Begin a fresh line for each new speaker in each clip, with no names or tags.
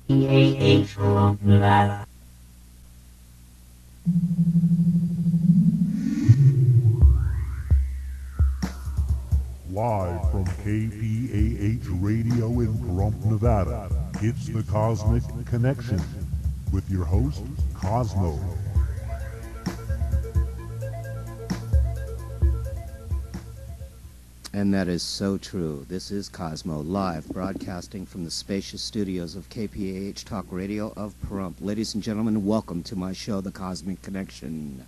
from Nevada.
Live from KPAH Radio in Pahrump, Nevada, it's the Cosmic Connection with your host, Cosmo.
And that is so true. This is Cosmo, live, broadcasting from the spacious studios of KPAH Talk Radio of Pahrump. Ladies and gentlemen, welcome to my show, The Cosmic Connection.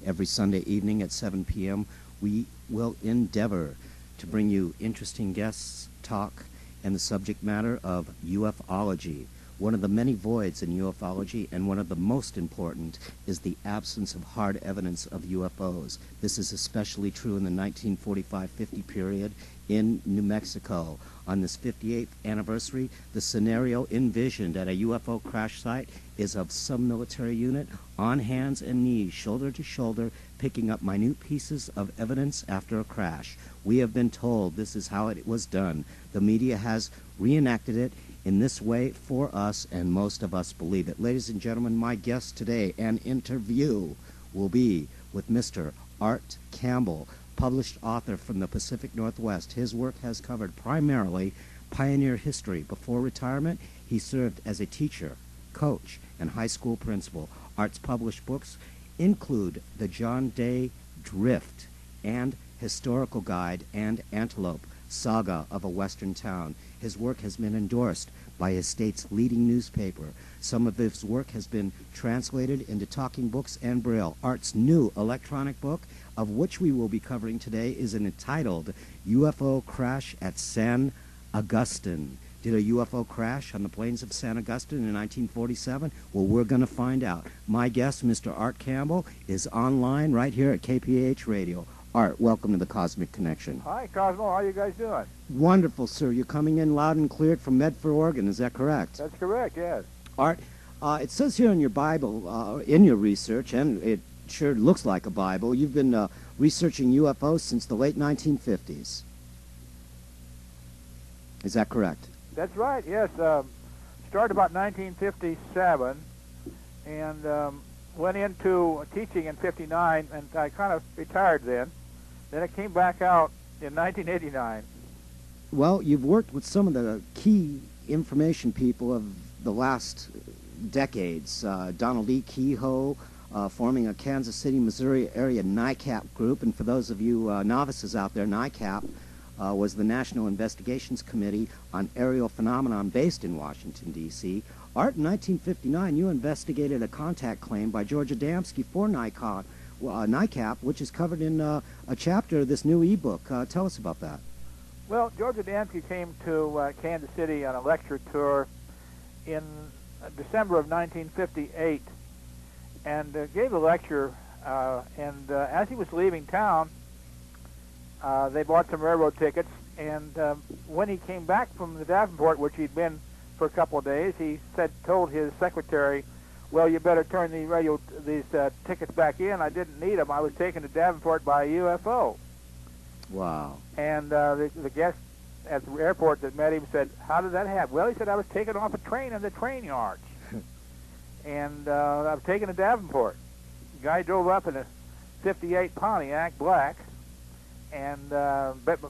Every Sunday evening at 7 p.m., we will endeavor to bring you interesting guests, talk, and the subject matter of ufology. One of the many voids in ufology, and one of the most important, is the absence of hard evidence of UFOs. This is especially true in the 1945-50 period in New Mexico. On this 58th anniversary, the scenario envisioned at a UFO crash site is of some military unit on hands and knees, shoulder to shoulder, picking up minute pieces of evidence after a crash. We have been told this is how it was done. The media has reenacted it in this way for us, and most of us believe it. Ladies and gentlemen, my guest today and interview will be with Mr. Art Campbell, published author from the Pacific Northwest. His work has covered primarily pioneer history. Before retirement, he served as a teacher, coach, and high school principal. Art's published books include The John Day Drift and Historical Guide and Antelope, Saga of a Western Town. His work has been endorsed by his state's leading newspaper. Some of his work has been translated into talking books and Braille. Art's new electronic book, of which we will be covering today, is entitled UFO Crash at San Augustin. Did a UFO crash on the plains of San Augustine in 1947? Well, we're going to find out. My guest, Mr. Art Campbell, is online right here at KPAH Radio. Art, welcome to the Cosmic Connection.
Hi, Cosmo. How you guys doing?
Wonderful, sir. You're coming in loud and clear from Medford, Oregon. Is that correct?
That's correct, yes.
Art, it says here in your Bible, in your research, and it sure looks like a Bible, you've been researching UFOs since the late 1950s. Is that correct?
That's right, yes. Started about 1957 and went into teaching in 59, and I kind of retired then. Then I came back out in 1989.
Well, you've worked with some of the key information people of the last decades. Donald E. Kehoe, forming a Kansas City, Missouri area NICAP group. And for those of you novices out there, NICAP was the National Investigations Committee on Aerial Phenomenon based in Washington, D.C. Art, in 1959, you investigated a contact claim by George Adamski for NICAP, which is covered in a chapter of this new e-book. Tell us about that.
Well, George Adamski came to Kansas City on a lecture tour in December of 1958 and gave a lecture, and as he was leaving town, they bought some railroad tickets, and when he came back from the Davenport, which he'd been for a couple of days, he told his secretary, well, you better turn these tickets back in. I didn't need them. I was taken to Davenport by a UFO.
Wow.
And the guest at the airport that met him said, how did that happen? Well, he said, I was taken off a train in the train yards. And I was taken to Davenport. The guy drove up in a 58 Pontiac, black, and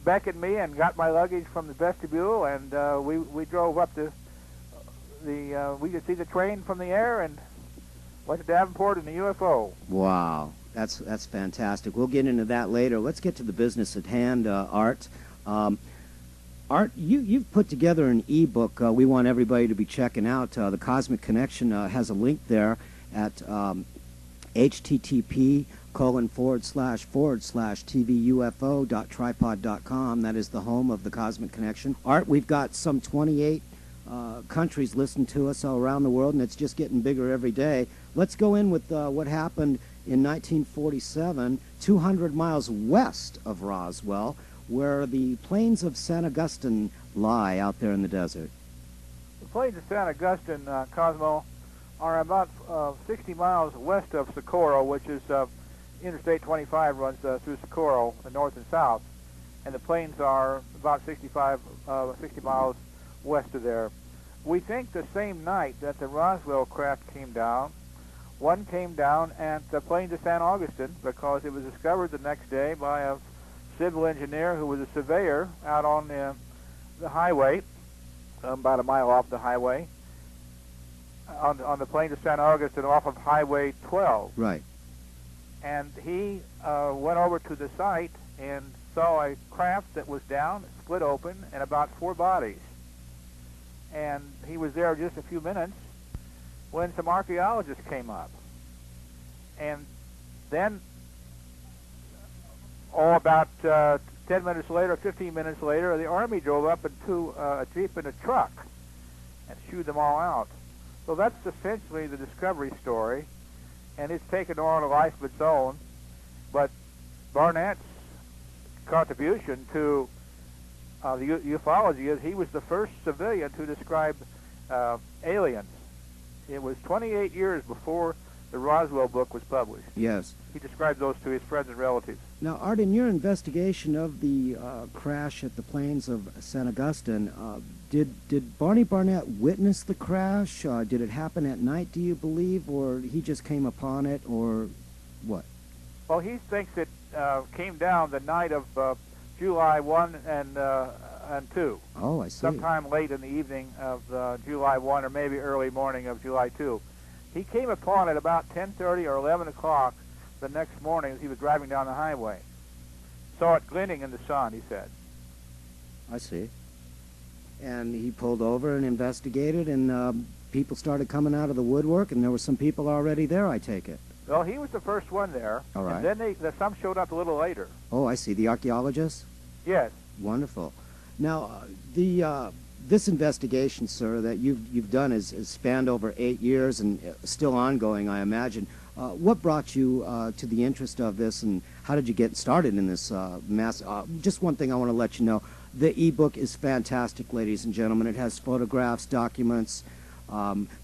beckoned me and got my luggage from the vestibule, and we drove up to we could see the train from the air and went to Davenport in the UFO.
Wow, that's fantastic. We'll get into that later. Let's get to the business at hand, Art. Art, you've put together an e-book we want everybody to be checking out. The Cosmic Connection has a link there at http://tvufo.tripod.com. That is the home of the Cosmic Connection. Art, we've got some 28 countries listen to us all around the world, and it's just getting bigger every day. Let's go in with what happened in 1947, 200 miles west of Roswell, where the plains of San Augustine lie out there in the desert.
The plains of San Augustine, Cosmo, are about 60 miles west of Socorro, which is Interstate 25 runs through Socorro, the north and south, and the plains are about 60 miles west of there. We think the same night that the Roswell craft came down, one came down at the Plains of San Augustin, because it was discovered the next day by a civil engineer who was a surveyor out on the highway, about a mile off the highway, on the Plains of San Augustin off of Highway 12.
Right.
And he went over to the site and saw a craft that was down, split open, and about 4 bodies. And he was there just a few minutes when some archaeologists came up. And then, about 10 minutes later, 15 minutes later, the Army drove up into a Jeep and a truck and shooed them all out. So that's essentially the discovery story, and it's taken on a life of its own. But Barnett's contribution to the ufology is he was the first civilian to describe aliens. It was 28 years before the Roswell book was published.
Yes.
He described those to his friends and relatives.
Now, Art, in your investigation of the crash at the Plains of San Augustine, did Barney Barnett witness the crash? Did it happen at night, do you believe, or he just came upon it, or what?
Well, he thinks it came down the night of July 1 and 2.
Oh, I see.
Sometime late in the evening of July 1 or maybe early morning of July 2. He came upon it about 10:30 or 11 o'clock the next morning as he was driving down the highway. Saw it glinting in the sun, he said.
I see. And he pulled over and investigated, and people started coming out of the woodwork, and there were some people already there, I take it.
Well, he was the first one there.
All right.
And then some showed up a little later.
Oh, I see. The archaeologists?
Yes.
Wonderful. Now, this investigation, sir, that you've done is spanned over 8 years and still ongoing, I imagine. What brought you to the interest of this, and how did you get started in this mass? Just one thing I want to let you know. The e-book is fantastic, ladies and gentlemen. It has photographs, documents,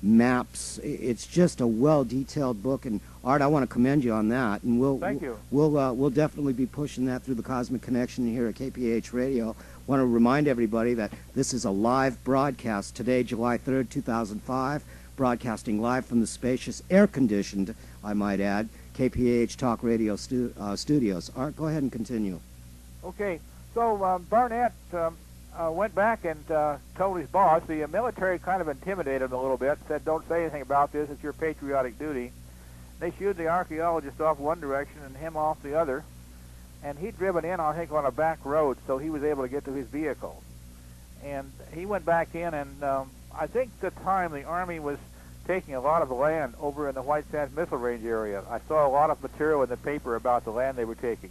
maps. It's just a well-detailed book, and Art, I want to commend you on that. And
Thank you.
We'll definitely be pushing that through the Cosmic Connection here at KPH Radio. Want to remind everybody that this is a live broadcast today, July 3rd, 2005, broadcasting live from the spacious, air-conditioned, I might add, KPH Talk Radio studios. Art, go ahead and continue.
Okay. So Barnett went back and told his boss. The military kind of intimidated him a little bit, said, don't say anything about this, it's your patriotic duty. They shooed the archaeologist off one direction and him off the other. And he'd driven in, I think, on a back road, so he was able to get to his vehicle. And he went back in, and I think at the time the Army was taking a lot of the land over in the White Sands Missile Range area. I saw a lot of material in the paper about the land they were taking.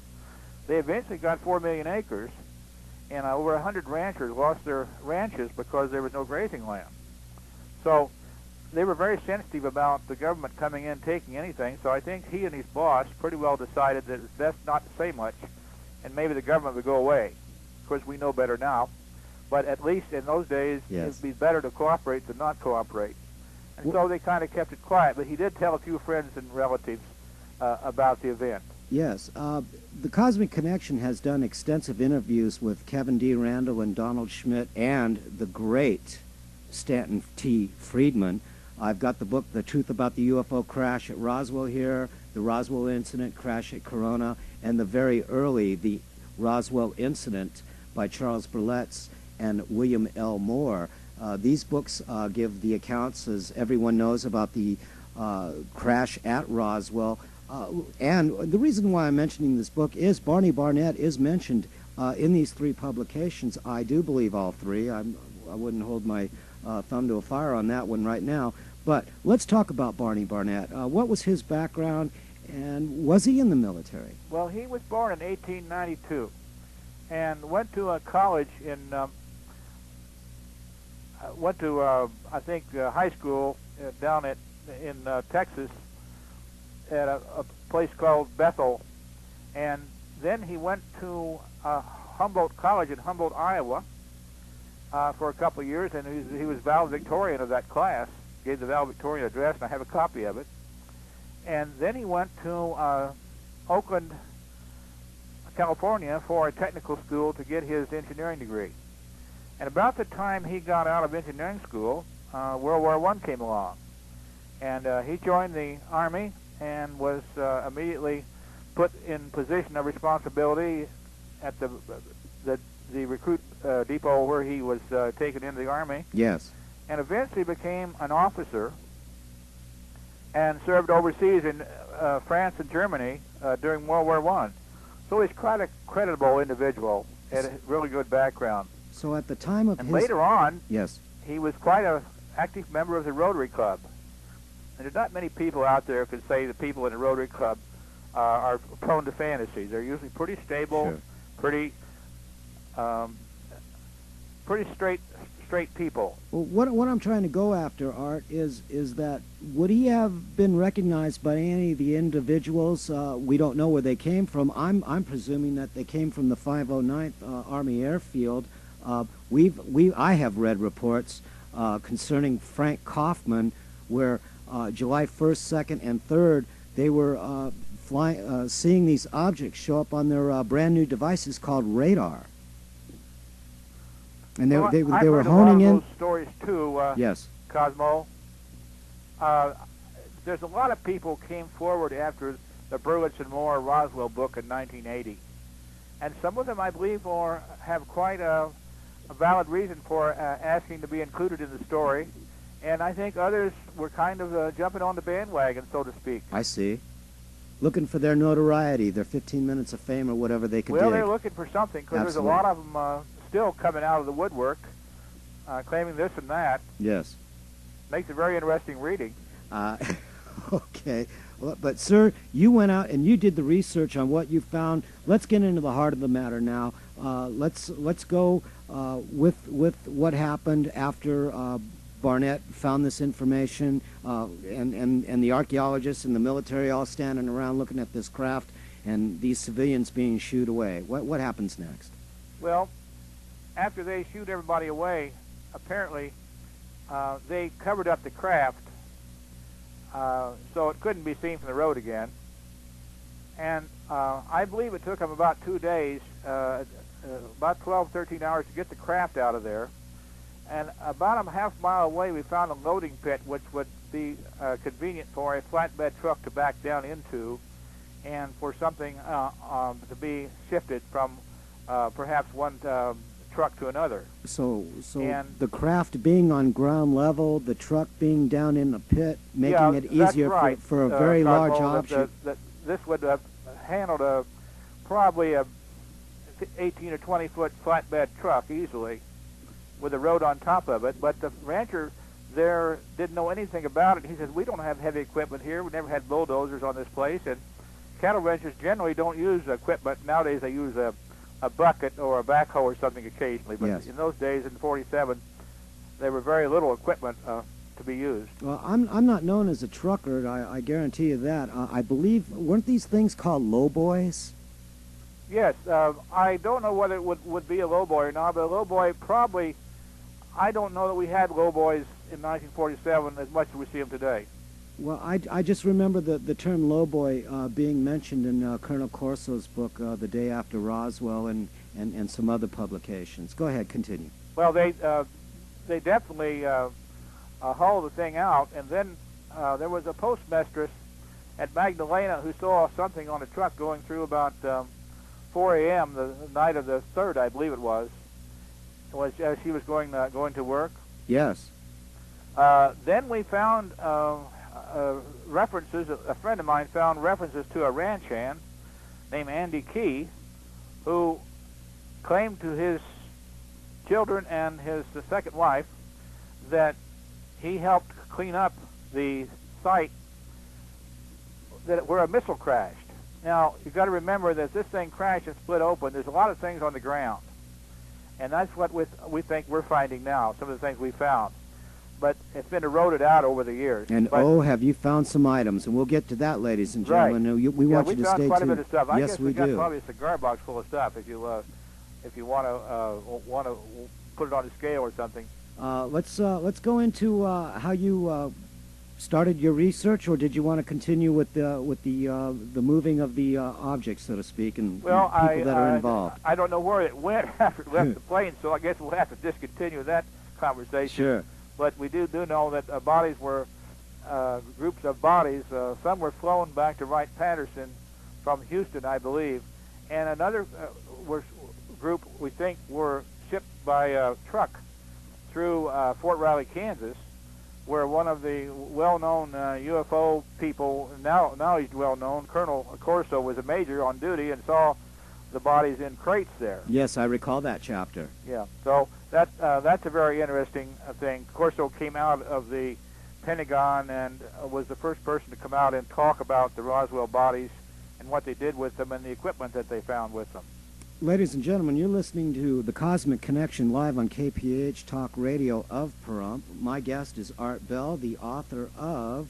They eventually got 4 million acres, and over 100 ranchers lost their ranches because there was no grazing land. So they were very sensitive about the government coming in taking anything, so I think he and his boss pretty well decided that it's best not to say much, and maybe the government would go away. Of course, we know better now, but at least in those days,
yes,
it'd be better to cooperate than not cooperate. And so they kind of kept it quiet, but he did tell a few friends and relatives about the event.
Yes. The Cosmic Connection has done extensive interviews with Kevin D. Randall and Donald Schmidt and the great Stanton T. Friedman. I've got the book, The Truth About the UFO Crash at Roswell here, the Roswell Incident, Crash at Corona, and the very early, the Roswell Incident by Charles Berletz and William L. Moore. These books give the accounts, as everyone knows, about the crash at Roswell. And the reason why I'm mentioning this book is Barney Barnett is mentioned in these 3 publications. I do believe all 3. I wouldn't hold my thumb to a fire on that one right now. But let's talk about Barney Barnett. What was his background, and was he in the military?
Well, he was born in 1892 and went to a college in, I think, high school down in Texas at a place called Bethel. And then he went to Humboldt College in Humboldt, Iowa, for a couple of years, and he was valedictorian of that class, gave the valedictorian address, and I have a copy of it. And then he went to Oakland, California for a technical school to get his engineering degree. And about the time he got out of engineering school, World War I came along. And he joined the Army and was immediately put in position of responsibility at the recruit depot where he was taken into the Army.
Yes.
And eventually became an officer and served overseas in France and Germany during World War I. So he's quite a creditable individual, had a really good background.
So at the time of
and
his...
later on,
yes,
he was quite an active member of the Rotary Club. And there's not many people out there who could say the people in the Rotary Club are prone to fantasy. They're usually pretty stable,
sure,
pretty straight people.
Well, what I'm trying to go after, Art, is that would he have been recognized by any of the individuals? We don't know where they came from. I'm presuming that they came from the 509th Army Airfield. I have read reports concerning Frank Kaufman, where July 1st, 2nd, and 3rd they were seeing these objects show up on their brand new devices called radar. And they were honing in.
I've heard a lot of those stories too.
Yes.
Cosmo. There's a lot of people came forward after the Berlitz and Moore Roswell book in 1980, and some of them, I believe, have quite a valid reason for asking to be included in the story, and I think others were kind of jumping on the bandwagon, so to speak.
I see. Looking for their notoriety, their 15 minutes of fame, or whatever they could
Well,
dig.
they're looking for something, because there's a lot of them still coming out of the woodwork, claiming this and that.
Yes.
Makes it very interesting reading.
Okay. Well, but, sir, you went out and you did the research on what you found. Let's get into the heart of the matter now. Let's go with what happened after Barnett found this information, and the archaeologists and the military all standing around looking at this craft, and these civilians being shooed away. What happens next?
Well, after they shoot everybody away, apparently they covered up the craft so it couldn't be seen from the road again. And I believe it took them about 2 days, about 12, 13 hours to get the craft out of there. And about a half mile away, we found a loading pit, which would be convenient for a flatbed truck to back down into, and for something to be shifted from perhaps one truck to another.
So the craft being on ground level, the truck being down in the pit, making it easier
right.
for a very large object.
This would have handled probably a 18 or 20 foot flatbed truck easily, with a road on top of it. But the rancher there didn't know anything about it. He says, we don't have heavy equipment here. We never had bulldozers on this place, and cattle ranchers generally don't use equipment. Nowadays they use a bucket or a backhoe or something occasionally, but
yes,
in those days, in '47, there were very little equipment to be used.
Well, I'm not known as a trucker, I guarantee you that. I believe, weren't these things called lowboys?
Yes, I don't know whether it would be a lowboy or not, but a lowboy probably, I don't know that we had lowboys in 1947 as much as we see them today.
Well, I just remember the term lowboy being mentioned in Colonel Corso's book, The Day After Roswell, and some other publications. Go ahead, continue.
Well, they definitely hauled the thing out, and then there was a postmistress at Magdalena who saw something on a truck going through about 4 a.m. the night of the 3rd, I believe it was. As she was going to work.
Yes.
Then we found references. A friend of mine found references to a ranch hand named Andy Key, who claimed to his children and his second wife that he helped clean up the site where a missile crashed. Now, you've got to remember that this thing crashed and split open. There's a lot of things on the ground, and that's what we think we're finding now, some of the things we found. But it's been eroded out over the years.
And have you found some items? And we'll get to that, ladies and gentlemen.
Right.
We want you to stay tuned.
We found quite a bit of stuff. I
yes,
guess
we
got
do.
Probably a cigar box full of stuff if you want to put it on a scale or something.
Let's go into how you started your research, or did you want to continue with the moving of the objects, so to speak, and people that are involved?
I don't know where it went after it left the plane, so I guess we'll have to discontinue that conversation.
Sure.
but we do know that bodies were groups of bodies. Some were flown back to Wright-Patterson from Houston, I believe, and another group we think were shipped by truck through Fort Riley, Kansas, where one of the well-known UFO people, now he's well-known, Colonel Corso, was a major on duty and saw the bodies in crates there.
Yes, I recall that chapter.
Yeah, so that's a very interesting thing. Corso came out of the Pentagon and was the first person to come out and talk about the Roswell bodies and what they did with them and the equipment that they found with them.
Ladies and gentlemen, you're listening to The Cosmic Connection live on KPH Talk Radio of Pahrump. My guest is Art Bell, the author of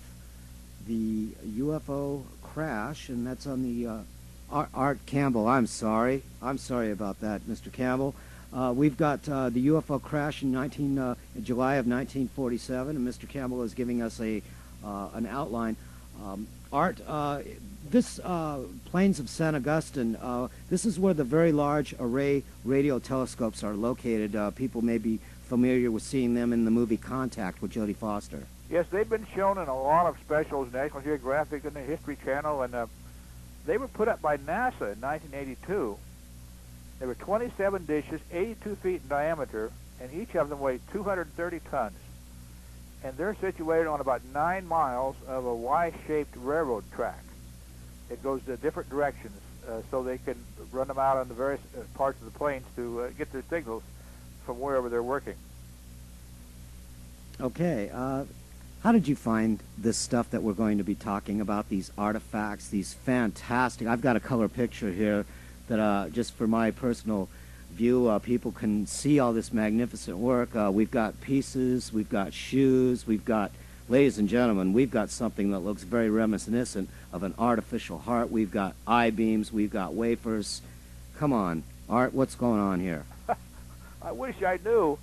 the UFO Crash, and that's on the Art Campbell. I'm sorry about that, Mr. Campbell. We've got the UFO Crash in July of 1947, and Mr. Campbell is giving us an outline. Art, this Plains of San Augustin, this is where the very large array radio telescopes are located. People may be familiar with seeing them in the movie Contact with Jodie Foster.
Yes, they've been shown in a lot of specials, National Geographic and the History Channel, and they were put up by NASA in 1982. There were 27 dishes, 82 feet in diameter, and each of them weighed 230 tons. And they're situated on about 9 miles of a Y-shaped railroad track. It goes to different directions, so they can run them out on the various parts of the plains to get their signals from wherever they're working.
Okay. How did you find this stuff that we're going to be talking about, these artifacts, these fantastic... I've got a color picture here that just for my personal view, people can see all this magnificent work. We've got pieces, we've got shoes, we've got, ladies and gentlemen, we've got something that looks very reminiscent of an artificial heart. We've got I-beams, we've got wafers. Come on, Art, what's going on here?
I wish I knew.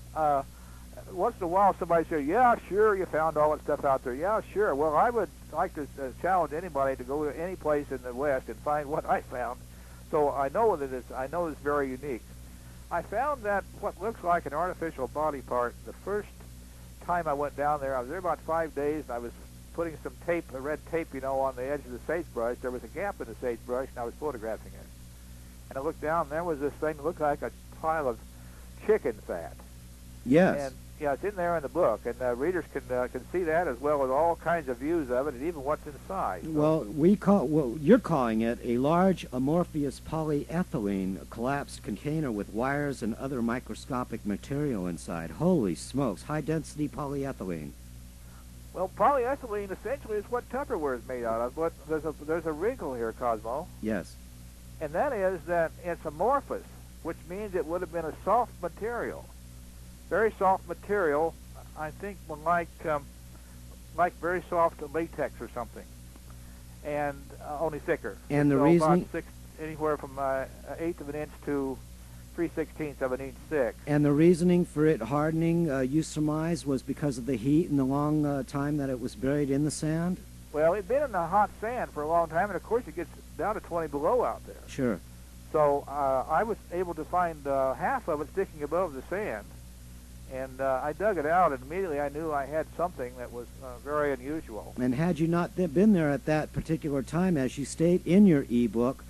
Once in a while somebody says, yeah, sure, you found all that stuff out there. Yeah, sure. Well, I would like to challenge anybody to go to any place in the West and find what I found. So I know that it's very unique. I found that what looks like an artificial body part the first time I went down there. I was there about 5 days, and I was putting some tape, a red tape, on the edge of the sagebrush. There was a gap in the sagebrush, and I was photographing it. And I looked down, and there was this thing that looked like a pile of chicken fat.
Yes.
And yeah, it's in there in the book, and readers can see that as well as all kinds of views of it, and even what's inside.
Well, you're calling it a large amorphous polyethylene collapsed container with wires and other microscopic material inside. Holy smokes! High-density polyethylene.
Well, polyethylene essentially is what Tupperware is made out of. But there's a wrinkle here, Cosmo.
Yes.
And that is that it's amorphous, which means it would have been a soft material. Very soft material, I think, like very soft latex or something, and only thicker.
And the
so
reasoning,
about anywhere from 1/8 of an inch to 3/16 of an inch thick.
And the reasoning for it hardening, you surmise, was because of the heat and the long time that it was buried in the sand.
Well, it'd been in the hot sand for a long time, and of course it gets down to 20 below out there.
Sure.
So I was able to find half of it sticking above the sand. And I dug it out, and immediately I knew I had something that was very unusual.
And had you not been there at that particular time, as you state in your e-book,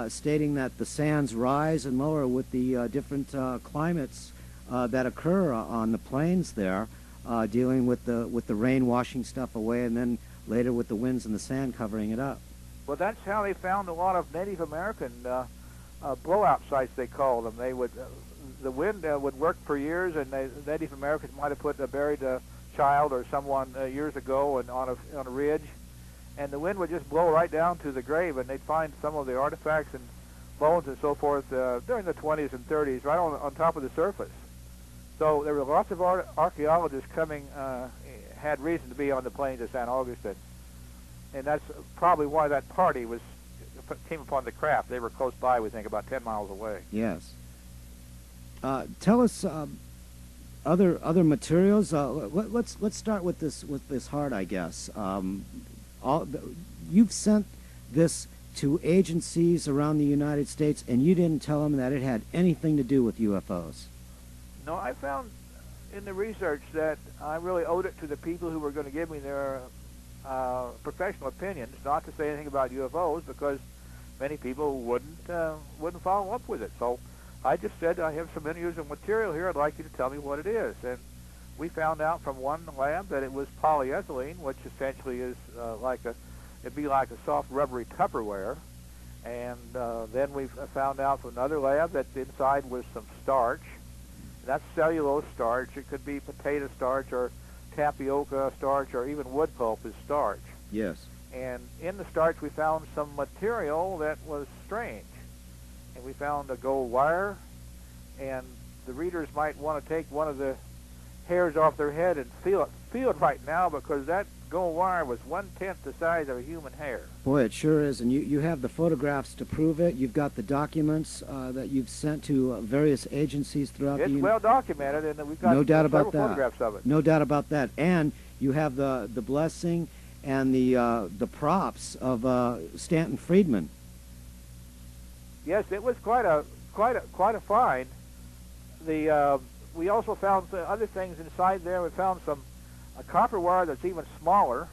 stating that the sands rise and lower with the different climates that occur on the plains there, dealing with the rain washing stuff away, and then later with the winds and the sand covering it up.
Well, that's how they found a lot of Native American blowout sites, they call them. They would... the wind would work for years, and the Native Americans might have put a buried child or someone years ago and on a ridge, and the wind would just blow right down to the grave, and they'd find some of the artifacts and bones and so forth during the 20s and 30s right on top of the surface. So there were lots of archaeologists coming, had reason to be on the plains of San Augustin, and that's probably why that party came upon the craft. They were close by, we think, about 10 miles away.
Yes. Tell us other materials. Let's start with this heart, I guess. You've sent this to agencies around the United States, and you didn't tell them that it had anything to do with UFOs.
No, I found in the research that I really owed it to the people who were going to give me their professional opinions, not to say anything about UFOs, because many people wouldn't follow up with it. So I just said, I have some unusual material here. I'd like you to tell me what it is. And we found out from one lab that it was polyethylene, which essentially is it'd be like a soft rubbery Tupperware. And then we found out from another lab that inside was some starch. That's cellulose starch. It could be potato starch or tapioca starch or even wood pulp is starch.
Yes.
And in the starch we found some material that was strange. And we found a gold wire, and the readers might want to take one of the hairs off their head and feel it right now, because that gold wire was 1/10 the size of a human hair.
Boy, it sure is. And you have the photographs to prove it. You've got the documents that you've sent to various agencies throughout the
It's
Union.
well documented, and we've got
No doubt about
several
that.
photographs of it.
No doubt about that. And you have the blessing and the props of Stanton Friedman.
Yes, it was quite a find. We also found other things inside there. We found some copper wire that's even smaller,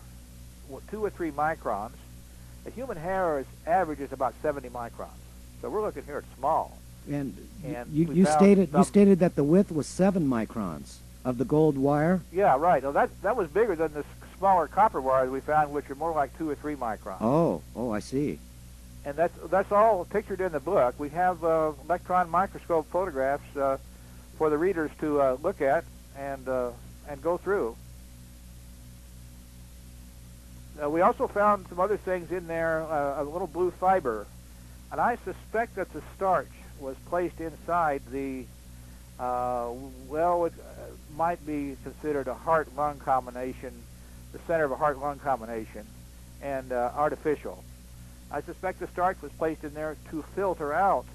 2 or 3 microns. A human hair average is about 70 microns. So we're looking here at small.
And
And
you stated that the width was 7 microns of the gold wire.
Yeah, right. Well, that was bigger than the smaller copper wires we found, which are more like 2 or 3 microns.
Oh, I see.
And that's all pictured in the book. We have electron microscope photographs for the readers to look at and go through. We also found some other things in there, a little blue fiber, and I suspect that the starch was placed inside the, it might be considered a heart-lung combination, the center of a heart-lung combination, and artificial. I suspect the starch was placed in there to filter out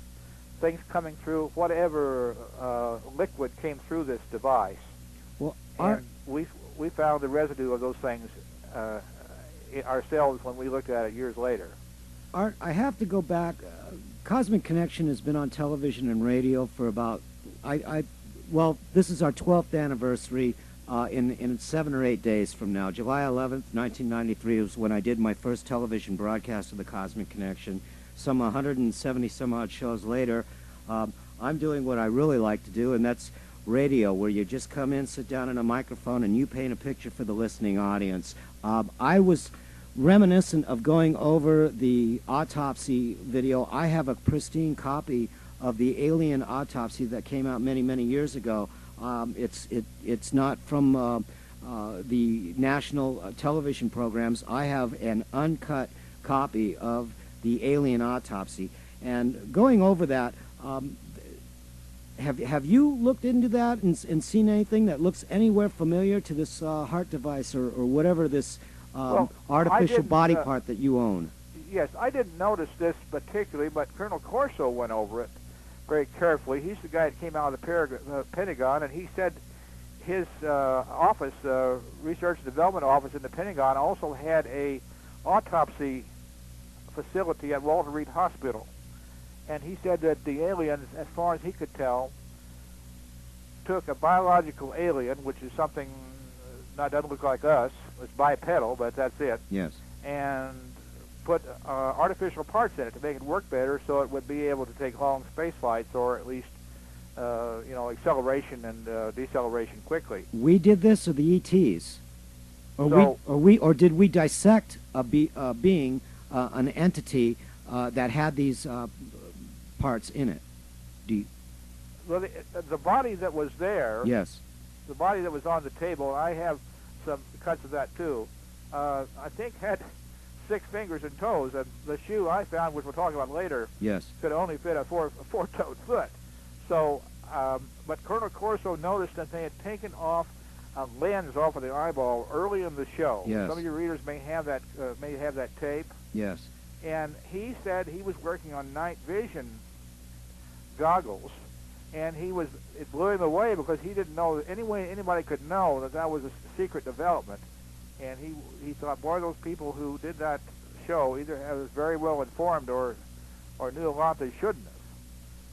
things coming through, whatever liquid came through this device.
Well,
and we found the residue of those things ourselves when we looked at it years later.
Art, I have to go back. Cosmic Connection has been on television and radio for about, this is our 12th anniversary in 7 or 8 days from now. July 11th, 1993 was when I did my first television broadcast of the Cosmic Connection. Some 170 some odd shows later, I'm doing what I really like to do, and that's radio, where you just come in, sit down in a microphone, and you paint a picture for the listening audience. I was reminiscent of going over the autopsy video. I have a pristine copy of the alien autopsy that came out many, many years ago. It's not from the national television programs. I have an uncut copy of the alien autopsy. And going over that, have you looked into that and seen anything that looks anywhere familiar to this heart device or whatever this artificial body part that you own?
Yes, I didn't notice this particularly, but Colonel Corso went over it very carefully. He's the guy that came out of the Pentagon, and he said his office, Research and Development Office in the Pentagon, also had a autopsy facility at Walter Reed Hospital. And he said that the aliens, as far as he could tell, took a biological alien, which is something that doesn't look like us. It's bipedal, but that's it.
Yes. And
put artificial parts in it to make it work better, so it would be able to take long space flights, or at least, acceleration and deceleration quickly.
We did this, or the ETs, or did we dissect a being, an entity that had these parts in it?
Well, the body that was there.
Yes.
The body that was on the table. I have some cuts of that too. I think had 6 fingers and toes, and the shoe I found, which we'll talk about later,
yes,
could only fit a four-toed foot. So, but Colonel Corso noticed that they had taken off a lens off of the eyeball early in the show.
Yes.
Some of your readers may have that tape.
Yes.
And he said he was working on night vision goggles, and it blew him away because he didn't know that anybody could know that was a secret development. And he thought, boy, those people who did that show either was very well informed or knew a lot they shouldn't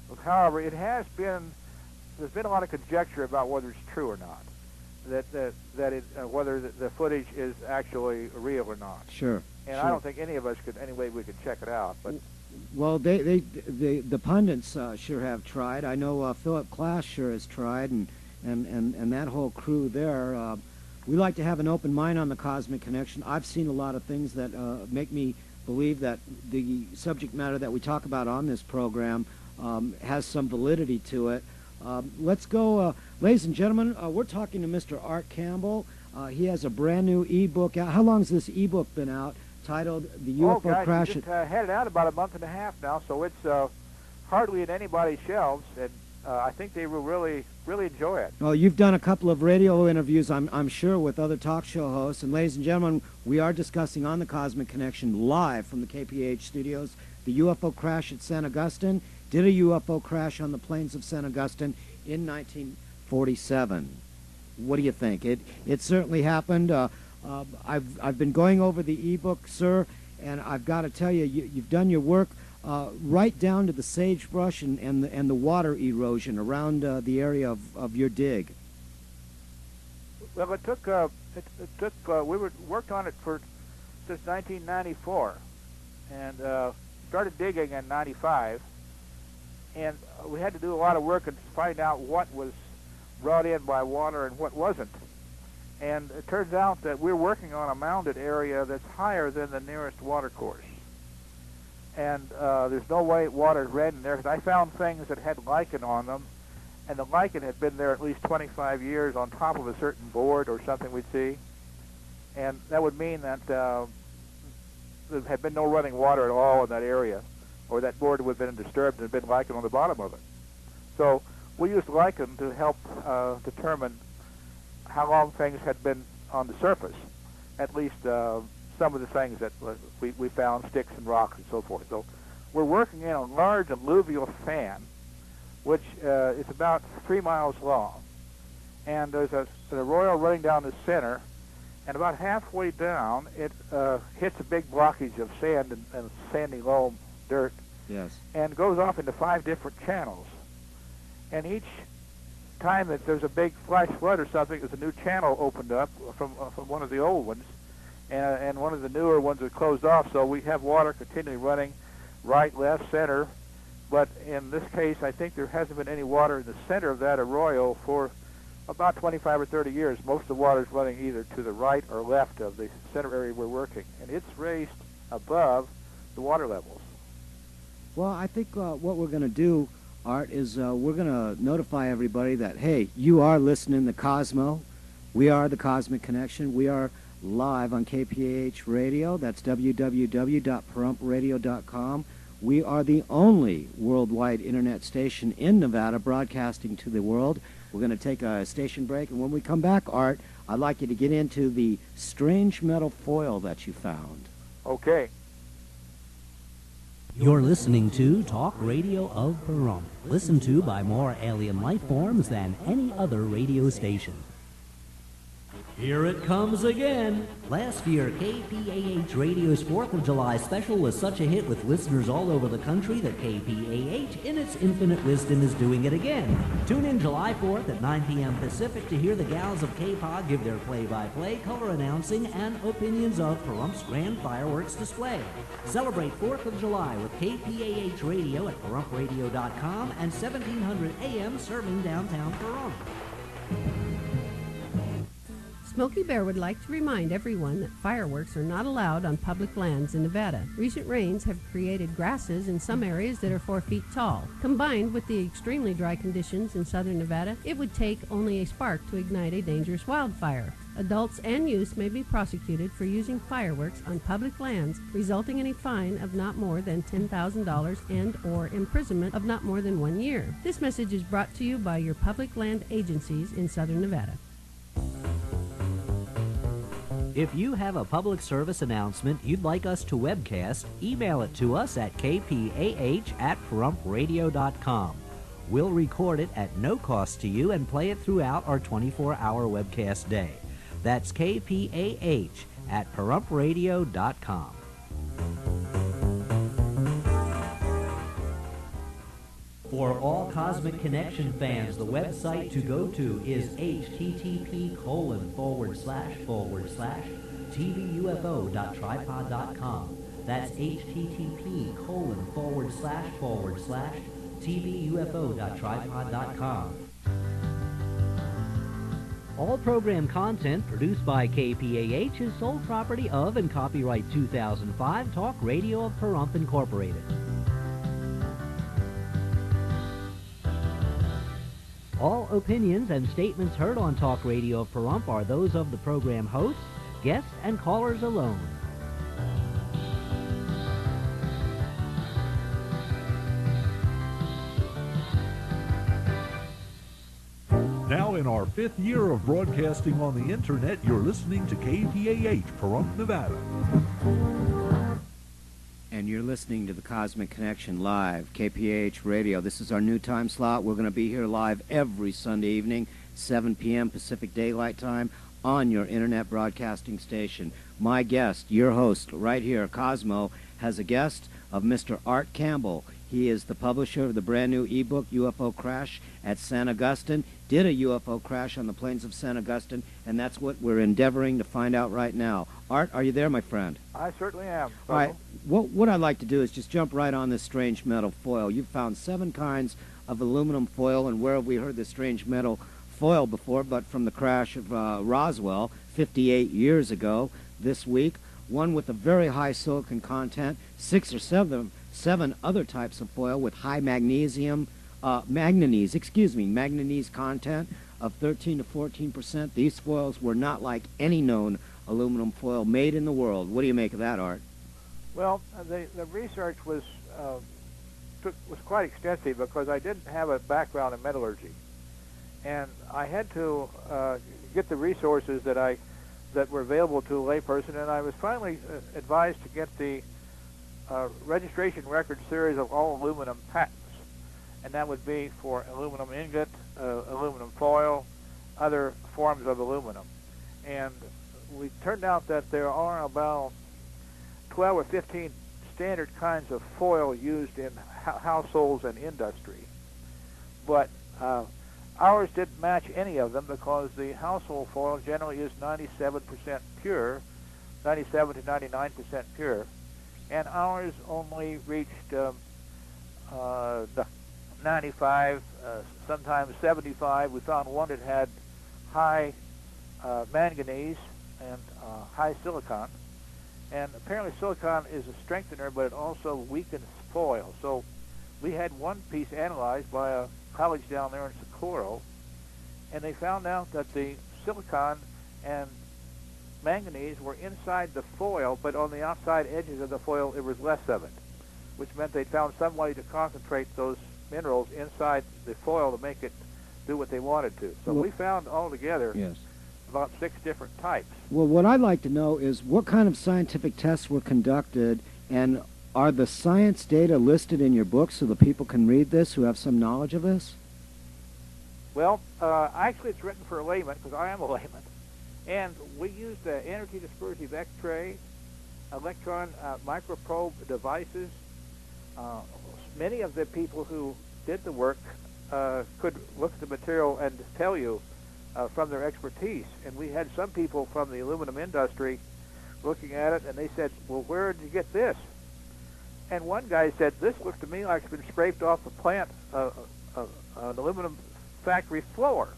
have. However, it has been there's been a lot of conjecture about whether it's true or not, whether the footage is actually real or not.
Sure.
And
sure.
I don't think any of us could, any way we could check it out. But
well, the pundits sure have tried. I know Philip Klass sure has tried, and that whole crew there. We like to have an open mind on the Cosmic Connection. I've seen a lot of things that make me believe that the subject matter that we talk about on this program has some validity to it. Let's go, ladies and gentlemen, we're talking to Mr. Art Campbell. He has a brand new e-book out. How long has this e-book been out, titled The UFO Crash?
We just had it out about a month and a half now, so it's hardly in anybody's shelves, and I think they will really enjoy it.
Well, you've done a couple of radio interviews, I'm sure, with other talk show hosts. And ladies and gentlemen, we are discussing on the Cosmic Connection live from the KPH studios the UFO crash at San Augustin. Did a UFO crash on the plains of San Augustin in 1947. What do you think? It certainly happened. I've been going over the e-book, sir, and I've got to tell you, you've done your work right down to the sagebrush and the water erosion around the area of your dig.
Well, we worked on it since 1994, and started digging in '95, and we had to do a lot of work and find out what was brought in by water and what wasn't. And it turns out that we're working on a mounded area that's higher than the nearest water course. And there's no way water's red in there, because I found things that had lichen on them, and the lichen had been there at least 25 years on top of a certain board or something we'd see. And that would mean that there had been no running water at all in that area, or that board would have been disturbed and had been lichen on the bottom of it. So we used lichen to help determine how long things had been on the surface, at least some of the things that we found, sticks and rocks and so forth. So we're working in a large alluvial fan, which is about 3 miles long. And there's an arroyo running down the center, and about halfway down, it hits a big blockage of sand and sandy loam dirt.
Yes. And
goes off into 5 different channels. And each time that there's a big flash flood or something, there's a new channel opened up from one of the old ones, and one of the newer ones is closed off, so we have water continually running right, left, center. But in this case, I think there hasn't been any water in the center of that arroyo for about 25 or 30 years. Most of the water is running either to the right or left of the center area we're working, and it's raised above the water levels.
Well, I think what we're going to do, Art, is we're going to notify everybody that, hey, you are listening to Cosmo. We are the Cosmic Connection. We are live on KPAH Radio. That's www.perumpradio.com. We are the only worldwide internet station in Nevada broadcasting to the world. We're going to take a station break, and when we come back, Art, I'd like you to get into the strange metal foil that you found.
Okay.
You're listening to Talk Radio of Pahrump, listened to by more alien life forms than any other radio station. Here it comes again. Last year, KPAH Radio's 4th of July special was such a hit with listeners all over the country that KPAH, in its infinite wisdom, is doing it again. Tune in July 4th at 9 p.m. Pacific to hear the gals of K-Pod give their play-by-play, color announcing, and opinions of Pahrump's grand fireworks display. Celebrate 4th of July with KPAH Radio at perumpradio.com and 1700 AM serving downtown Pahrump.
Smokey Bear would like to remind everyone that fireworks are not allowed on public lands in Nevada. Recent rains have created grasses in some areas that are 4 feet tall. Combined with the extremely dry conditions in southern Nevada, it would take only a spark to ignite a dangerous wildfire. Adults and youth may be prosecuted for using fireworks on public lands, resulting in a fine of not more than $10,000 and or imprisonment of not more than 1 year. This message is brought to you by your public land agencies in southern Nevada.
If you have a public service announcement you'd like us to webcast, email it to us at kpah@perumpradio.com. We'll record it at no cost to you and play it throughout our 24-hour webcast day. That's kpah@perumpradio.com. For all Cosmic Connection fans, the website to go to is http://tvufo.tripod.com. That's http://tvufo.tripod.com. All program content produced by KPAH is sole property of and copyright 2005 Talk Radio of Pahrump Incorporated. All opinions and statements heard on Talk Radio of Pahrump are those of the program hosts, guests, and callers alone.
Now in our 5th year of broadcasting on the internet, you're listening to KPAH, Pahrump, Nevada.
And you're listening to the Cosmic Connection live, KPAH Radio. This is our new time slot. We're going to be here live every Sunday evening, 7 p.m. Pacific Daylight Time, on your internet broadcasting station. My guest, your host right here, Cosmo, has a guest of Mr. Art Campbell. He is the publisher of the brand new ebook, UFO Crash at San Augustin. Did a UFO crash on the plains of San Augustin, and that's what we're endeavoring to find out right now. Art, are you there, my friend?
I certainly am.
All right. What I'd like to do is just jump right on this strange metal foil. You've found 7 kinds of aluminum foil, and where have we heard this strange metal foil before but from the crash of Roswell 58 years ago this week? One with a very high silicon content, 6 or 7 other types of foil with high manganese content of 13 to 14%. These foils were not like any known aluminum foil made in the world. What do you make of that, Art?
Well, the research was quite extensive because I didn't have a background in metallurgy, and I had to get the resources that were available to a layperson, and I was finally advised to get the registration record series of all aluminum patents, and that would be for aluminum ingot, aluminum foil, other forms of aluminum. And we turned out that there are about 12 or 15 standard kinds of foil used in households and industry, but ours didn't match any of them because the household foil generally is 97% pure, 97 to 99% pure, and ours only reached 95, sometimes 75. We found one that had high manganese and high silicon. And apparently silicon is a strengthener, but it also weakens foil. So we had one piece analyzed by a college down there in Socorro, and they found out that the silicon and manganese were inside the foil, but on the outside edges of the foil there was less of it, which meant they found some way to concentrate those minerals inside the foil to make it do what they wanted to. So we found altogether about 6 different types.
Well, what I'd like to know is what kind of scientific tests were conducted, and are the science data listed in your book so the people can read this who have some knowledge of this?
Well, actually it's written for a layman, because I am a layman. And we used energy dispersive X-ray, electron microprobe devices. Many of the people who did the work could look at the material and tell you from their expertise. And we had some people from the aluminum industry looking at it, and they said, well, where did you get this? And one guy said, this looks to me like it's been scraped off the plant, an aluminum factory floor.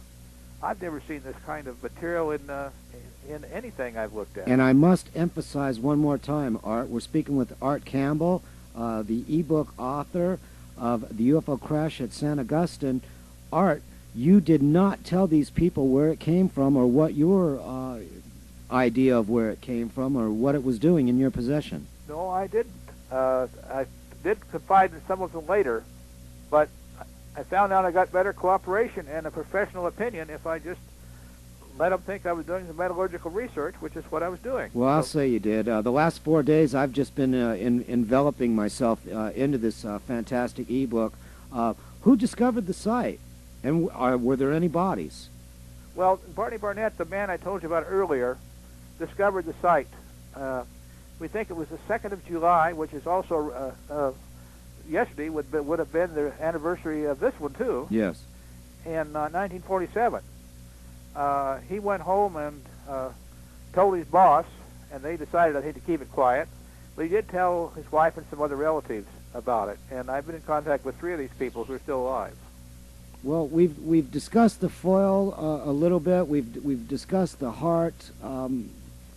I've never seen this kind of material in anything I've looked at.
And I must emphasize one more time, Art, we're speaking with Art Campbell, the ebook author of the UFO Crash at San Augustine. Art, you did not tell these people where it came from or what your idea of where it came from or what it was doing in your possession.
No, I didn't. I did confide in some of them later, but I found out I got better cooperation and a professional opinion if I just let them think I was doing some metallurgical research, which is what I was doing.
Well, I'll say you did. The last 4 days, I've just been enveloping myself into this fantastic ebook. Who discovered the site, and were there any bodies?
Well, Barney Barnett, the man I told you about earlier, discovered the site. We think it was the 2nd of July, which is also yesterday would have been the anniversary of this one too.
Yes.
In 1947, he went home and told his boss, and they decided, I think, to keep it quiet. But he did tell his wife and some other relatives about it, and I've been in contact with 3 of these people who are still alive.
Well, we've discussed the foil a little bit. We've discussed the heart.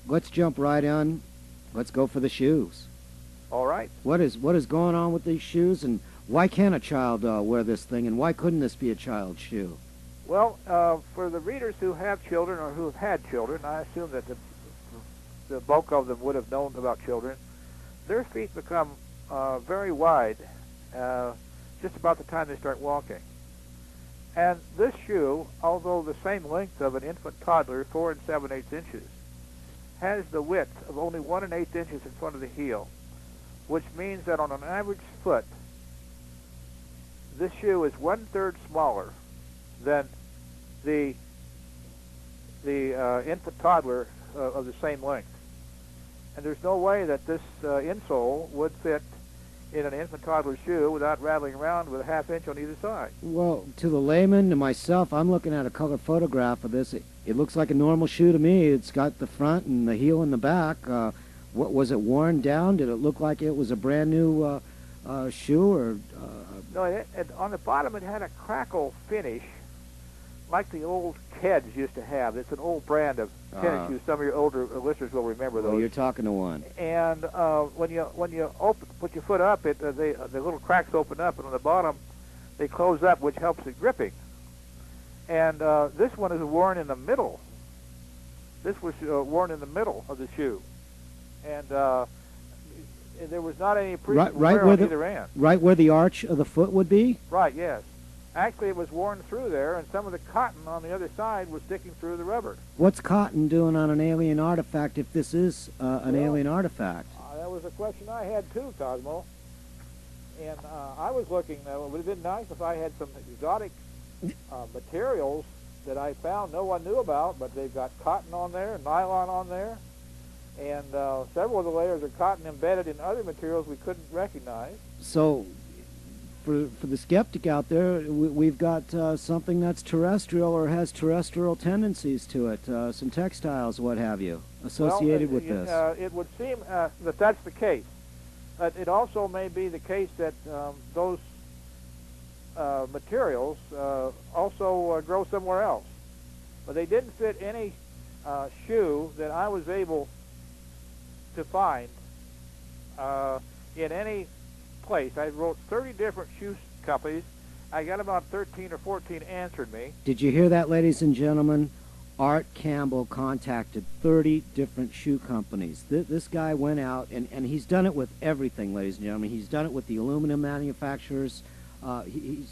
Let's jump right in. Let's go for the shoes.
All right.
What is going on with these shoes, and why can't a child wear this thing, and why couldn't this be a child's shoe?
Well, for the readers who have children or who have had children, I assume that the bulk of them would have known about children. Their feet become very wide just about the time they start walking. And this shoe, although the same length of an infant toddler, 4 7/8 inches, has the width of only 1 1/8 inches in front of the heel, which means that on an average foot, this shoe is 1/3 smaller than the infant toddler of the same length. And there's no way that this insole would fit in an infant toddler shoe without rattling around with a 1/2 inch on either side.
Well, to the layman and myself, I'm looking at a color photograph of this. It looks like a normal shoe to me. It's got the front and the heel in the back. What was it, worn down? Did it look like it was a brand new shoe? Or
No, on the bottom it had a crackle finish, like the old Keds used to have. It's an old brand of tennis shoes. Some of your older listeners will remember those.
Oh, you're talking to one.
And when you put your foot up, the little cracks open up, and on the bottom they close up, which helps the gripping. And this one is worn in the middle. This was worn in the middle of the shoe, and there was not any appreciable wear on either end.
Right where the arch of the foot would be?
Right, yes. Actually, it was worn through there, and some of the cotton on the other side was sticking through the rubber.
What's cotton doing on an alien artifact if this is an alien artifact?
That was a question I had too, Cosmo. And I was looking, it would have been nice if I had some exotic materials that I found no one knew about, but they've got cotton on there, nylon on there, and several of the layers are cotton embedded in other materials we couldn't recognize.
So, for the skeptic out there, we've got something that's terrestrial or has terrestrial tendencies to it, some textiles, what have you, associated with this.
It would seem that that's the case. But it also may be the case that those materials also grow somewhere else. But they didn't fit any shoe that I was able to find in any place. I wrote 30 different shoe companies. I got about 13 or 14 answered me.
Did you hear that, ladies and gentlemen? Art Campbell contacted 30 different shoe companies. This guy went out, and he's done it with everything, ladies and gentlemen. He's done it with the aluminum manufacturers, and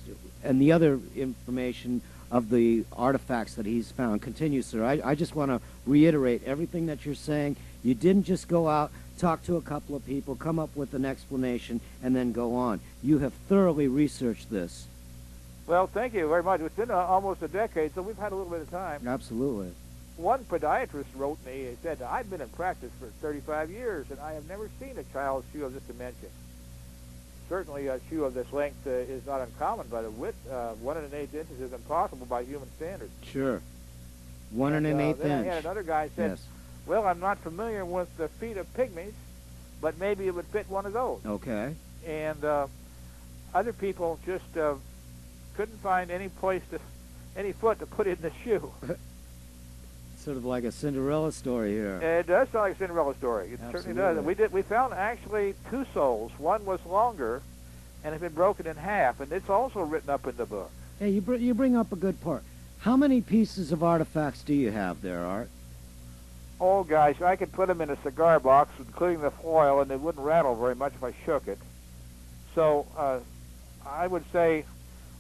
the other information of the artifacts that he's found. Continue, sir. I just want to reiterate everything that you're saying. You didn't just go out, talk to a couple of people, come up with an explanation, and then go on. You have thoroughly researched this.
Well, thank you very much. It's been almost a decade, so we've had a little bit of time.
Absolutely.
One podiatrist wrote me, he said, I've been in practice for 35 years, and I have never seen a child's shoe of this dimension. Certainly a shoe of this length is not uncommon, but a width, 1 1/8 inches is impossible by human standards.
Sure. 1 1/8
Then
inch.
I had another guy said,
Yes.
well, I'm not familiar with the feet of pygmies, but maybe it would fit one of those.
Okay.
And other people just couldn't find any foot to put in the shoe.
Sort of like a Cinderella story here.
It does sound like a Cinderella story. It certainly does. We found actually 2 soles. One was longer and had been broken in half, and it's also written up in the book.
Hey, you bring up a good part. How many pieces of artifacts do you have there, Art?
Oh, gosh, I could put them in a cigar box, including the foil, and it wouldn't rattle very much if I shook it. So I would say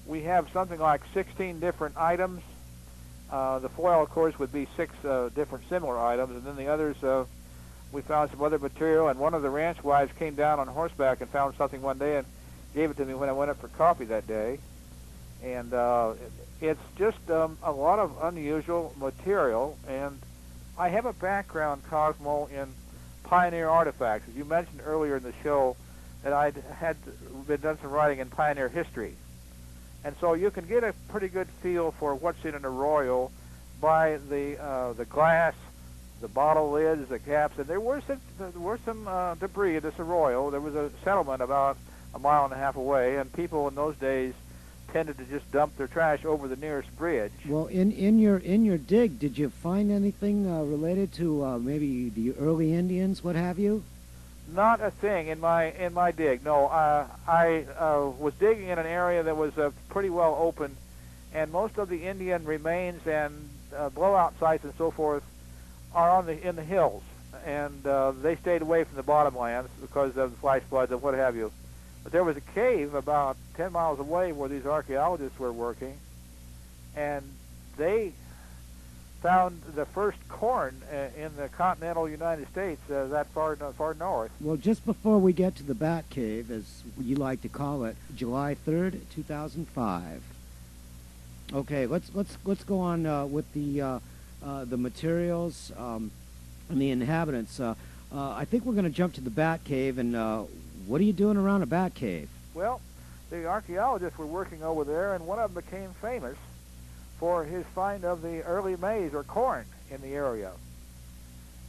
we have something like 16 different items. The foil, of course, would be 6 different similar items, and then the others, we found some other material, and one of the ranch wives came down on horseback and found something one day and gave it to me when I went up for coffee that day. And it's just a lot of unusual material, and I have a background, Cosmo, in pioneer artifacts. As you mentioned earlier in the show, that I'd been done some writing in pioneer history. And so you can get a pretty good feel for what's in an arroyo by the glass, the bottle lids, the caps, and there were some debris at this arroyo. There was a settlement about a mile and a half away, and people in those days tended to just dump their trash over the nearest bridge.
Well, in your dig, did you find anything related to maybe the early Indians, what have you?
Not a thing in my dig. No, I was digging in an area that was pretty well open, and most of the Indian remains and blowout sites and so forth are in the hills, and they stayed away from the bottomlands because of the flash floods and what have you. But there was a cave about 10 miles away where these archaeologists were working, and they found the first corn in the continental United States that far north.
Well, just before we get to the Batcave, as you like to call it, July 3rd, 2005. Okay, let's go on with the materials and the inhabitants. I think we're going to jump to the Batcave, and what are you doing around a Batcave?
Well, the archaeologists were working over there, and one of them became famous for his find of the early maize or corn in the area.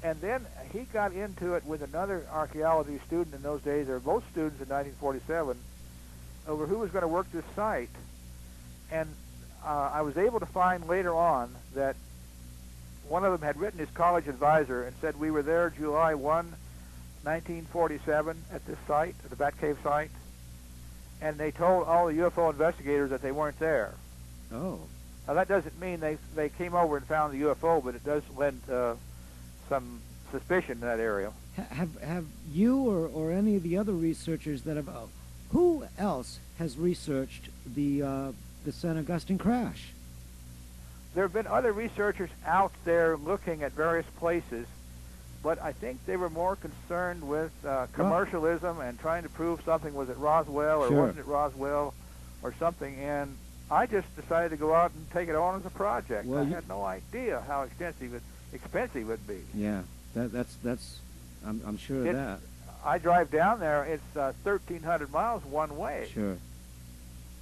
And then he got into it with another archaeology student in those days. They were both students in 1947 over who was going to work this site. And I was able to find later on that one of them had written his college advisor and said, we were there July 1, 1947 at this site, at the Batcave site, and they told all the UFO investigators that they weren't there.
Oh.
Now, that doesn't mean they came over and found the UFO, but it does lend some suspicion in that area.
Have you or any of the other researchers that have... who else has researched the San Augustin crash?
There have been other researchers out there looking at various places, but I think they were more concerned with commercialism and trying to prove something was at Roswell or wasn't it Roswell or something, and I just decided to go out and take it on as a project. Well, I had no idea how expensive it'd be.
Yeah, that's I'm sure of that.
I drive down there. It's 1,300 miles one way.
Sure.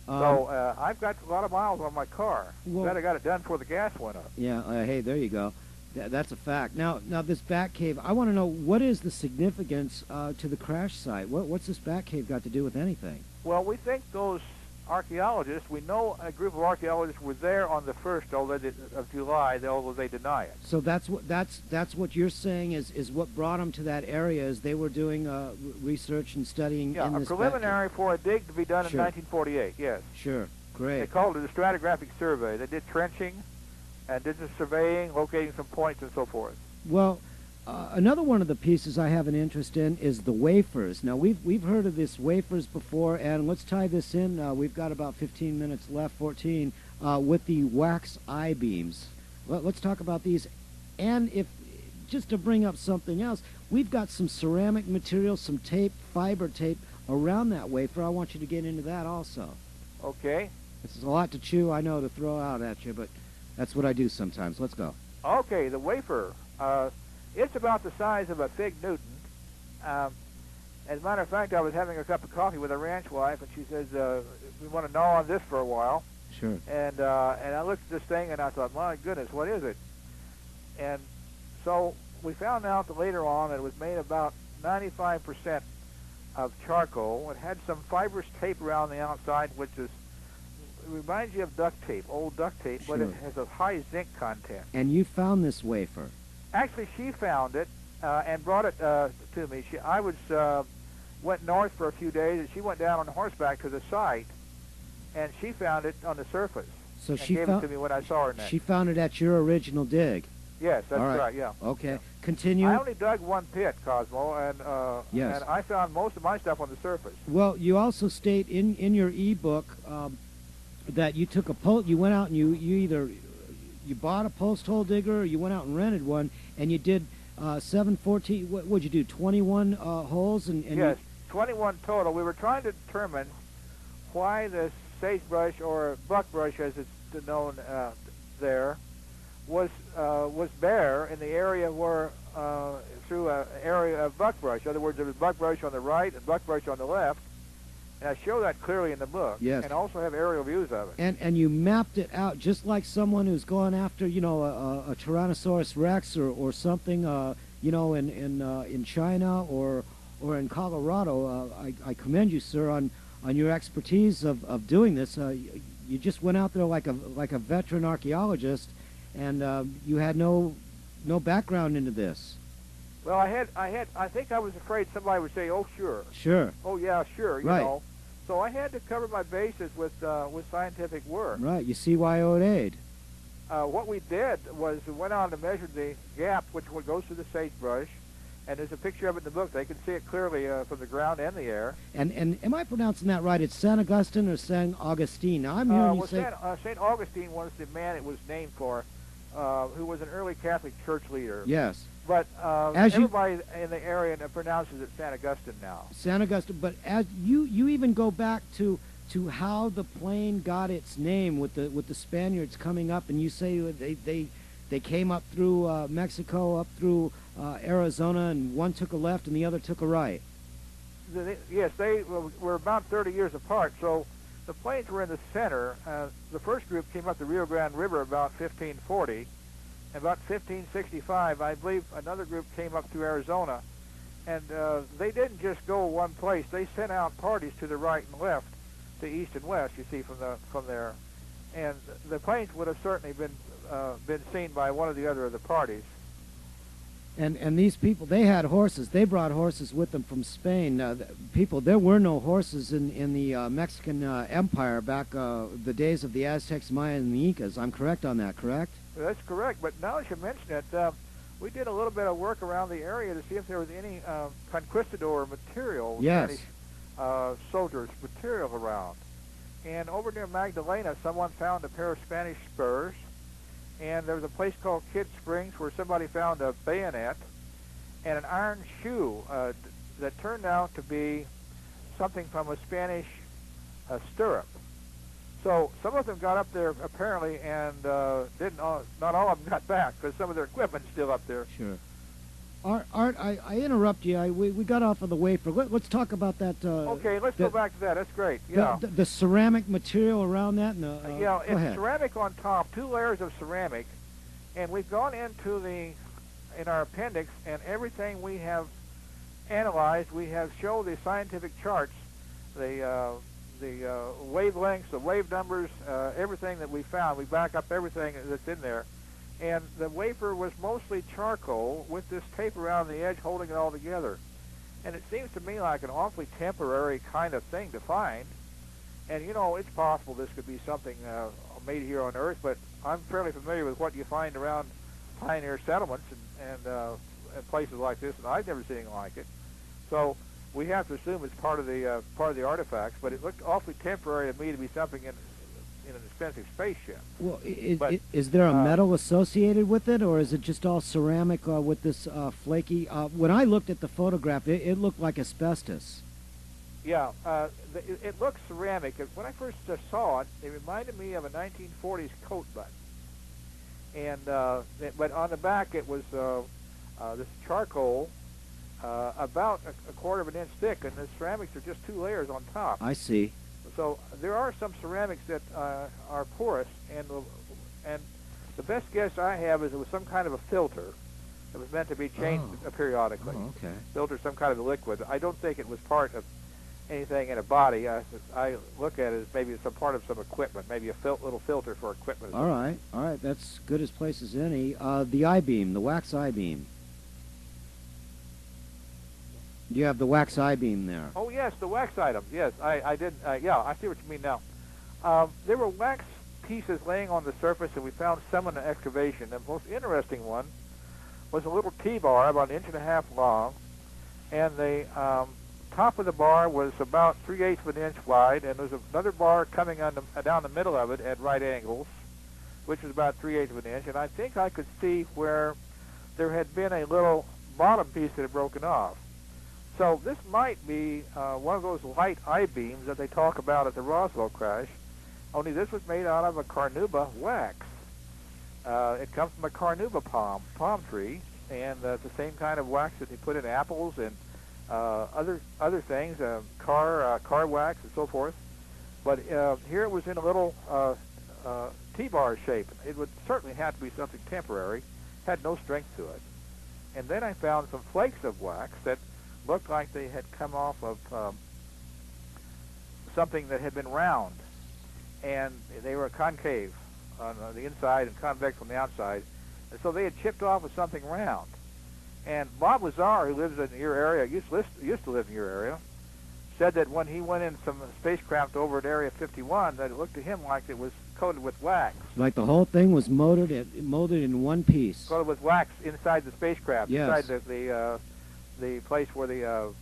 So I've got a lot of miles on my car.
Well,
Glad I got it done before the gas went up.
Yeah. Hey, there you go. That's a fact. Now this Batcave. I want to know, what is the significance to the crash site? What's this Batcave got to do with anything?
Well, we think those archaeologists, we know a group of archaeologists were there on the 1st of July, although they deny it.
So that's what you're saying is what brought them to that area, is they were doing research and studying in this
a preliminary
Batcave.
for a dig to be done
Sure.
in 1948, yes.
Sure, great.
They called it a stratigraphic survey. They did trenching and did some surveying, locating some points and so forth.
Well, another one of the pieces I have an interest in is the wafers. Now, we've heard of this wafers before, and let's tie this in. We've got about 15 minutes left, 14, with the wax I-beams. Let's talk about these. And if, just to bring up something else, we've got some ceramic material, some tape, fiber tape around that wafer. I want you to get into that also.
Okay.
This is a lot to chew, I know, to throw out at you, but that's what I do sometimes. Let's go.
Okay, the wafer. It's about the size of a fig Newton. As a matter of fact, I was having a cup of coffee with a ranch wife, and she says, we want to gnaw on this for a while.
Sure.
And I looked at this thing, and I thought, my goodness, what is it? And so we found out that later on that it was made about 95% of charcoal. It had some fibrous tape around the outside, which reminds you of duct tape, old duct tape,
Sure.
but it has a high zinc content.
And you found this wafer.
Actually, she found it and brought it to me. I went north for a few days, and she went down on horseback to the site, and she found it on the surface.
So
and
she
gave it to me when I saw her next.
She found it at your original dig.
Yes, that's
All
right. Yeah.
Okay.
Yeah.
Continue.
I only dug one pit, Cosmo, and
Yes.
and I found most of my stuff on the surface.
Well, you also state in your e-book that you took you went out and you either bought a post hole digger or you went out and rented one, and you did 714. What would you do? 21 holes and
yes, 21 total. We were trying to determine why the sagebrush or buckbrush, as it's known there, was bare in the area where through an area of buckbrush. In other words, there was buckbrush on the right and buckbrush on the left, and I show that clearly in the book.
Yes.
And also have aerial views of it.
And you mapped it out just like someone who's going after, you know, a Tyrannosaurus Rex or something, you know, in China or in Colorado. I commend you, sir, on your expertise of doing this. You just went out there like a veteran archaeologist, and you had no background into this.
Well, I think I was afraid somebody would say, "Oh, sure."
Sure.
Oh, yeah, sure. You
Right.
know. So I had to cover my bases with scientific work.
Right. You CYO'd.
What we did was we went on to measure the gap which goes through the sagebrush, and there's a picture of it in the book. They can see it clearly from the ground and the air.
And am I pronouncing that right? It's San Augustin or San Augustine? Now I'm hearing you say.
St. Augustine was the man it was named for, who was an early Catholic church leader.
Yes.
But everybody in the area pronounces it San Augustine now.
San Augustine. But as you even go back to how the plane got its name with the Spaniards coming up, and you say they came up through Mexico, up through Arizona, and one took a left and the other took a right.
Yes, they were about 30 years apart, so the planes were in the center. The first group came up the Rio Grande River about 1540, and about 1565, I believe another group came up through Arizona, and they didn't just go one place. They sent out parties to the right and left, to east and west, you see, from there. And the planes would have certainly been seen by one or the other of the parties.
And these people, they had horses. They brought horses with them from Spain. There were no horses in the Mexican Empire back the days of the Aztecs, Mayans, and the Incas. I'm correct on that, correct?
That's correct. But now that you mention it, we did a little bit of work around the area to see if there was any conquistador material,
yes.
Spanish soldiers material around. And over near Magdalena, someone found a pair of Spanish spurs. And there was a place called Kidd Springs where somebody found a bayonet and an iron shoe that turned out to be something from a Spanish stirrup. So some of them got up there apparently and didn't. Not all of them got back because some of their equipment's still up there.
Sure. Art, I interrupt you. We got off of the wafer. Let's talk about that.
Okay, let's go back to that. That's great. Yeah.
The ceramic material around that. And,
yeah,
go
it's
ahead.
ceramic on top, 2 layers of ceramic, and we've gone into in our appendix, and everything we have analyzed, we have showed the scientific charts, the wavelengths, the wave numbers, everything that we found. We back up everything that's in there. And the wafer was mostly charcoal with this tape around the edge holding it all together. And it seems to me like an awfully temporary kind of thing to find. And, you know, it's possible this could be something made here on Earth, but I'm fairly familiar with what you find around pioneer settlements and places like this, and I've never seen anything like it. So we have to assume it's part of the artifacts, but it looked awfully temporary to me to be something in an expensive spaceship.
Well, is there a metal associated with it, or is it just all ceramic with this flaky? When I looked at the photograph, it looked like asbestos.
Yeah, it looks ceramic. When I first saw it, it reminded me of a 1940s coat button. And but on the back, it was this charcoal about a quarter of an inch thick, and the ceramics are just 2 layers on top.
I see.
So there are some ceramics that are porous, and the best guess I have is it was some kind of a filter that was meant to be changed periodically.
Oh, okay.
Filter some kind of a liquid. I don't think it was part of anything in a body. I look at it as maybe some part of some equipment, maybe a little filter for equipment.
All right. That's good as place as any. The I-beam, the wax I-beam. You have the wax I-beam there.
Oh, yes, the wax items. Yes, I did. Yeah, I see what you mean now. There were wax pieces laying on the surface, and we found some in the excavation. The most interesting one was a little T-bar about 1.5 inches long, and the top of the bar was about 3/8 of an inch wide, and there was another bar coming down the middle of it at right angles, which was about 3/8 of an inch, and I think I could see where there had been a little bottom piece that had broken off. So this might be one of those light I-beams that they talk about at the Roswell crash, only this was made out of a carnauba wax. It comes from a carnauba palm tree, and it's the same kind of wax that they put in apples and other things, car wax and so forth. But here it was in a little T-bar shape. It would certainly have to be something temporary, had no strength to it. And then I found some flakes of wax that looked like they had come off of something that had been round, and they were concave on the inside and convex on the outside, and so they had chipped off with something round. And Bob Lazar, who lives in your area, used to live in your area, said that when he went in some spacecraft over at Area 51, that it looked to him like it was coated with wax.
Like the whole thing was molded in one piece.
Coated with wax inside the spacecraft,
yes.
Inside the place where the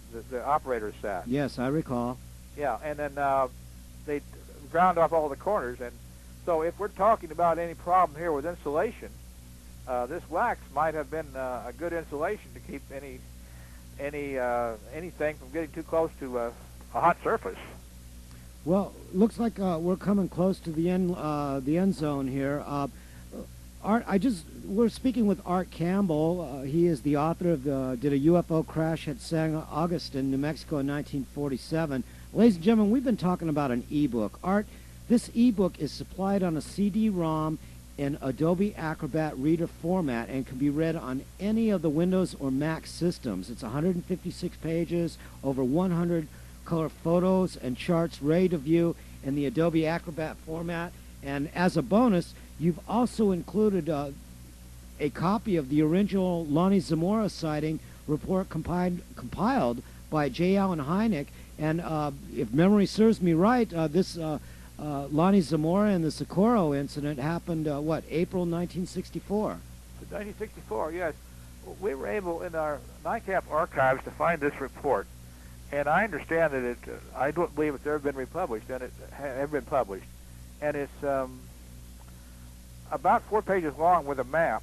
operators sat.
Yes, I recall.
Yeah, and then they ground off all the corners, and so if we're talking about any problem here with insulation, this wax might have been a good insulation to keep anything from getting too close to a hot surface.
Well, looks like we're coming close to the end zone here. Art, we're speaking with Art Campbell. He is the author of did a UFO crash at San Augustin, New Mexico in 1947. Ladies and gentlemen, we've been talking about an ebook. Art, this ebook is supplied on a CD-ROM in Adobe Acrobat Reader format and can be read on any of the Windows or Mac systems. It's 156 pages, over 100 color photos and charts ready to view in the Adobe Acrobat format. And as a bonus, you've also included a copy of the original Lonnie Zamora sighting report compiled by J. Allen Hynek. And if memory serves me right, this Lonnie Zamora and the Socorro incident happened, April 1964?
1964, yes. We were able in our NICAP archives to find this report. And I understand that I don't believe it's ever been republished, and it ever been published. And it's about 4 pages long with a map.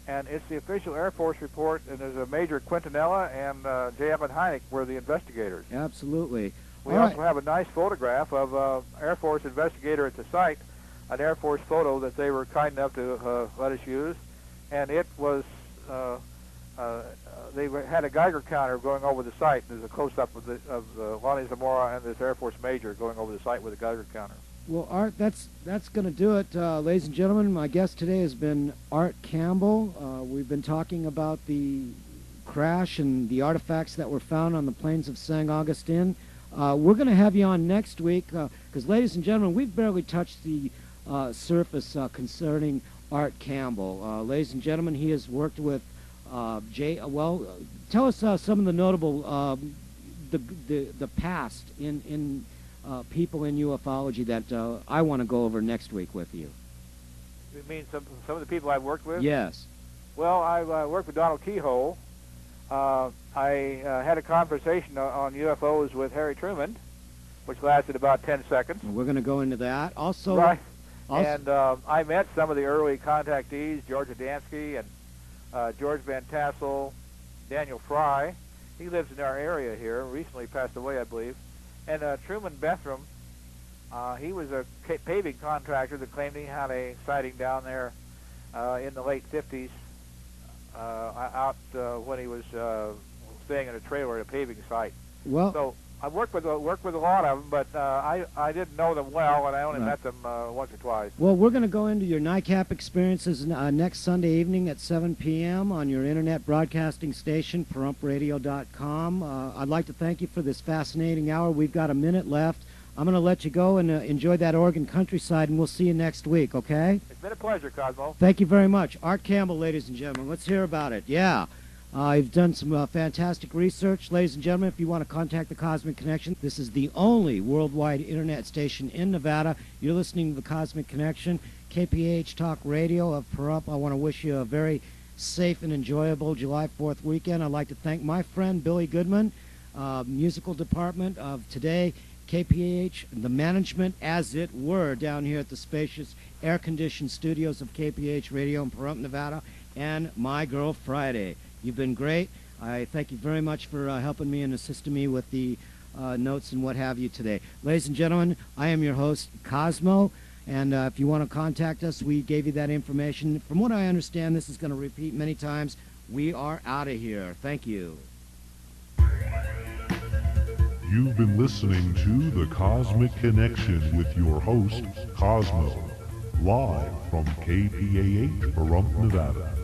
And it's the official Air Force report, and there's a Major Quintanilla and J. Allen Hynek were the investigators.
Absolutely.
We also have a nice photograph of Air Force investigator at the site, an Air Force photo that they were kind enough to let us use. And it was, they had a Geiger counter going over the site. There's a close-up of Lonnie Zamora and this Air Force Major going over the site with a Geiger counter.
Well, Art, that's going to do it. Ladies and gentlemen, my guest today has been Art Campbell. We've been talking about the crash and the artifacts that were found on the plains of San Augustin. We're going to have you on next week because, ladies and gentlemen, we've barely touched the surface concerning Art Campbell. Ladies and gentlemen, he has worked with tell us some of the notable, the past in people in ufology that I want to go over next week with you.
You mean some of the people I've worked with?
Yes.
Well, I worked with Donald Keyhole. I had a conversation on UFOs with Harry Truman, which lasted about 10 seconds.
We're going to go into that. Also,
right. And I met some of the early contactees, George Adamski and George Van Tassel, Daniel Fry. He lives in our area here, recently passed away, I believe. And Truman Bethram, he was a paving contractor that claimed he had a sighting down there in the late 50s out when he was staying in a trailer at a paving site.
Well,
so I worked with a lot of them, but I didn't know them well, and I only met them once or twice.
Well, we're going to go into your NICAP experiences next Sunday evening at 7 p.m. on your internet broadcasting station, perumpradio.com. I'd like to thank you for this fascinating hour. We've got a minute left. I'm going to let you go and enjoy that Oregon countryside, and we'll see you next week, okay?
It's been a pleasure, Cosmo.
Thank you very much. Art Campbell, ladies and gentlemen. Let's hear about it. Yeah. I've done some fantastic research. Ladies and gentlemen, if you want to contact the Cosmic Connection, this is the only worldwide internet station in Nevada. You're listening to the Cosmic Connection, KPH Talk Radio of Pahrump. I want to wish you a very safe and enjoyable July 4th weekend. I'd like to thank my friend Billy Goodman, musical department of today, KPH, the management, as it were, down here at the spacious air-conditioned studios of KPH Radio in Pahrump, Nevada, and my girl Friday. You've been great. I thank you very much for helping me and assisting me with the notes and what have you today. Ladies and gentlemen, I am your host, Cosmo, And if you want to contact us, we gave you that information. From what I understand, this is going to repeat many times. We are out of here. Thank you.
You've been listening to The Cosmic Connection with your host, Cosmo, live from KPAH, Pahrump, Nevada.